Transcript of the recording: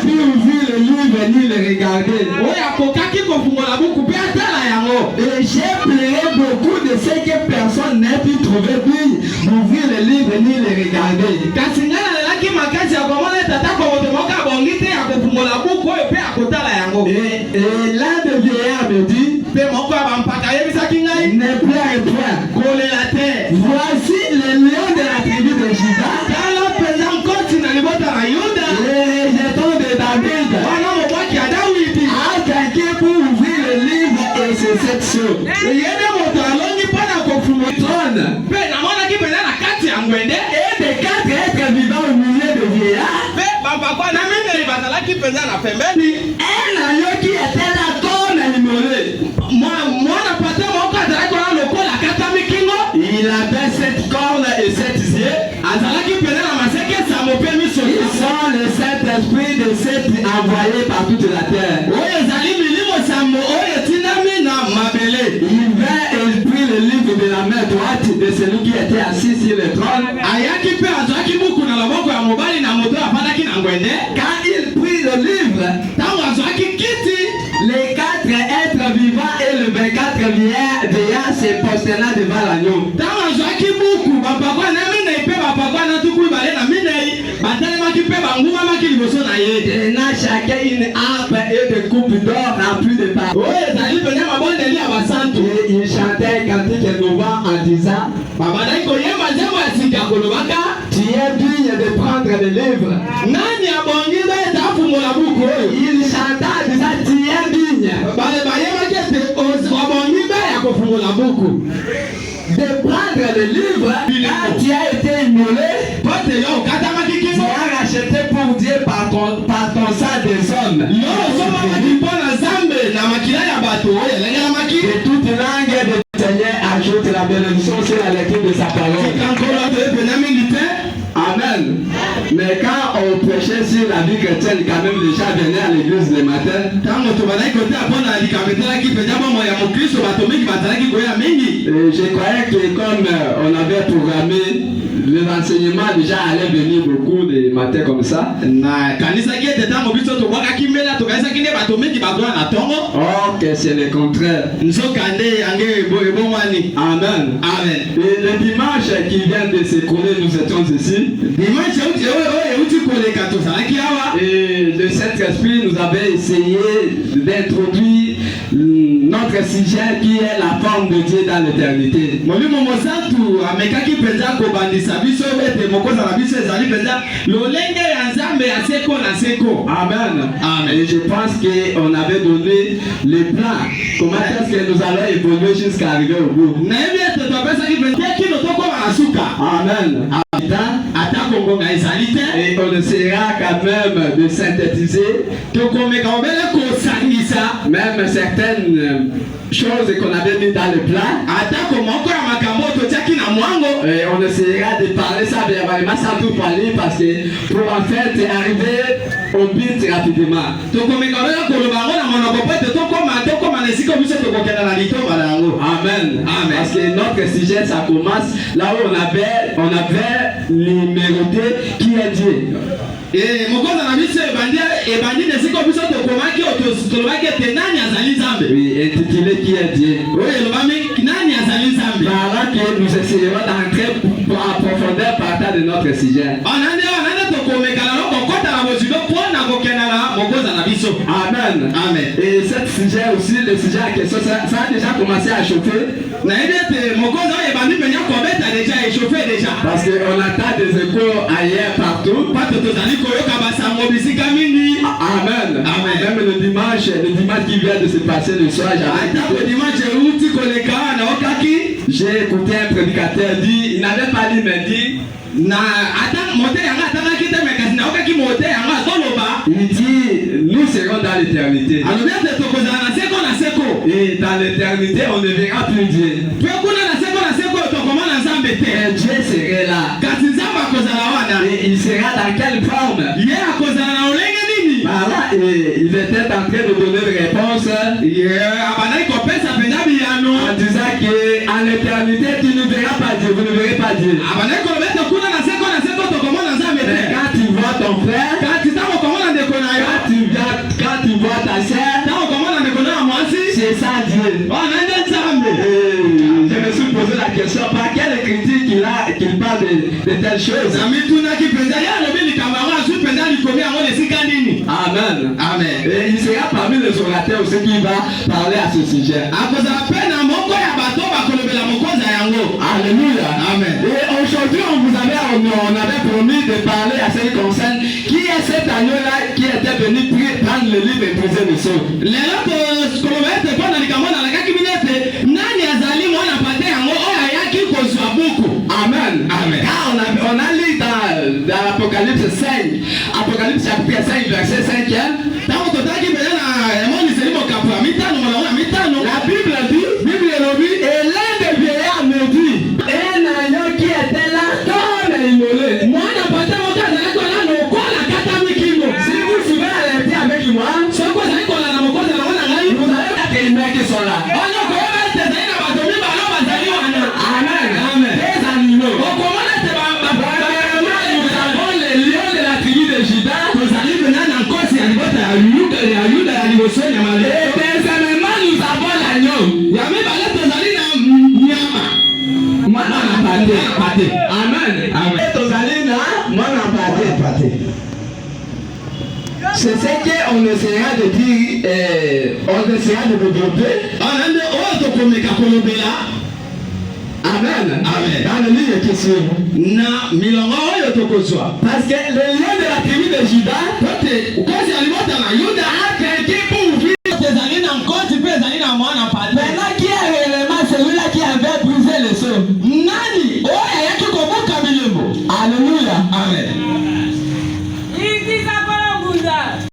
pu ouvrir le livre ni le regarder. Et j'ai pleuré beaucoup de ce que personne n'a pu trouver puis d'ouvrir le livre ni le regarder. Et l'un des vieillards me dit, ne pleure point. Voici le lion de la tribu de Juda, les jetons de David, a attaqué pour ouvrir le livre et c'est cette chose. Et des 4 êtres vivants au milieu de vieillards, un agneau qui était là comme immolé. Il avait 7 cornes et 7 yeux. Ils sont les 7 esprits de 7 envoyés par toute la terre. Il vint et il prit le livre de la main droite de celui qui était assis sur le trône. Quand il prit le livre, les 4 êtres vivants et le 24 vieillards se prosternèrent devant l'agneau. Tenant chacun une harpe et des coupes d'or remplies de paroles. Et il chantait un cantique innovant en disant, tu es digne de prendre le livre. Il chanta en disant, tu es digne de prendre le livre quand tu as été immolé. Tu as racheté pour Dieu par ton sang des hommes. De toute langue de Seigneur ajoute la bénédiction sur la lecture de sa parole. Amen. Mais quand on prêchait sur la vie chrétienne, quand même les gens venaient à l'église le matin. Je croyais que comme on avait programmé, les enseignements déjà allaient venir beaucoup de matin comme ça. Or que c'est le contraire. Amen. Amen. Et le dimanche qui vient de s'écouler, nous étions ici. Et le Saint-Esprit nous avait essayé d'introduire notre sujet qui est la forme de Dieu dans l'éternité. Amen. Amen. Et je pense qu'on avait donné le plan. Comment est-ce que nous allons évoluer jusqu'à arriver au bout. Amen. Et on essaiera quand même de synthétiser même certaines choses qu'on avait mis dans le plan. Et on essaiera de parler ça verbalement sans tout parler parce que pour en fait arriver au but rapidement. Amen. Amen. Parce que notre sujet ça commence là où on avait numéroté qui est Dieu. Et oui, intitulé qui est Dieu. Voilà que nous essayerons d'entrer pour approfondir partant de notre sujet. Amen. Amen. Et ce sujet aussi, le sujet en question, ça a déjà commencé à chauffer. Parce qu'on entend des échos ailleurs partout. Amen. Amen. Même le dimanche qui vient de se passer le soir, j'ai écouté un prédicateur dire, il n'avait pas dit, mais dit, il dit, nous serons dans l'éternité. Et dans l'éternité, on ne verra plus Dieu. Et Dieu serait là. Et il sera dans quelle forme? Voilà, et il était en train de donner une réponse en disant qu'en l'éternité, tu ne verras pas Dieu, vous ne verrez pas Dieu. Mais quand tu vois ton frère, quand tu Je me suis posé la question, par quelle critique qu'il parle de telles choses. Amen. Amen. Et il sera parmi les orateurs aussi qui va parler à ce sujet. Alléluia. Amen. Et aujourd'hui, on avait promis de parler à ce qui concerne qui est cet agneau-là qui était venu prendre le livre et briser le sceau. Amen. Amen. Car on a lu dans l'Apocalypse 5, Apocalypse chapitre 5, verset 5. La Bible dit, et l'un des vieillards me dit, un agneau qui était là, comme immolé. Si vous suivez la lecture avec moi, vous allez voir que les mecs qui sont là. Amen. Amen. Des animaux. Nous avons les lions de la tribu de Juda. Et deuxièmement, nous avons l'agneau. Amen. C'est ce qu'on essaiera de dire, on essaiera de développer. Amen. Amen. Alléluia. Parce que le lion de la tribu de Juda a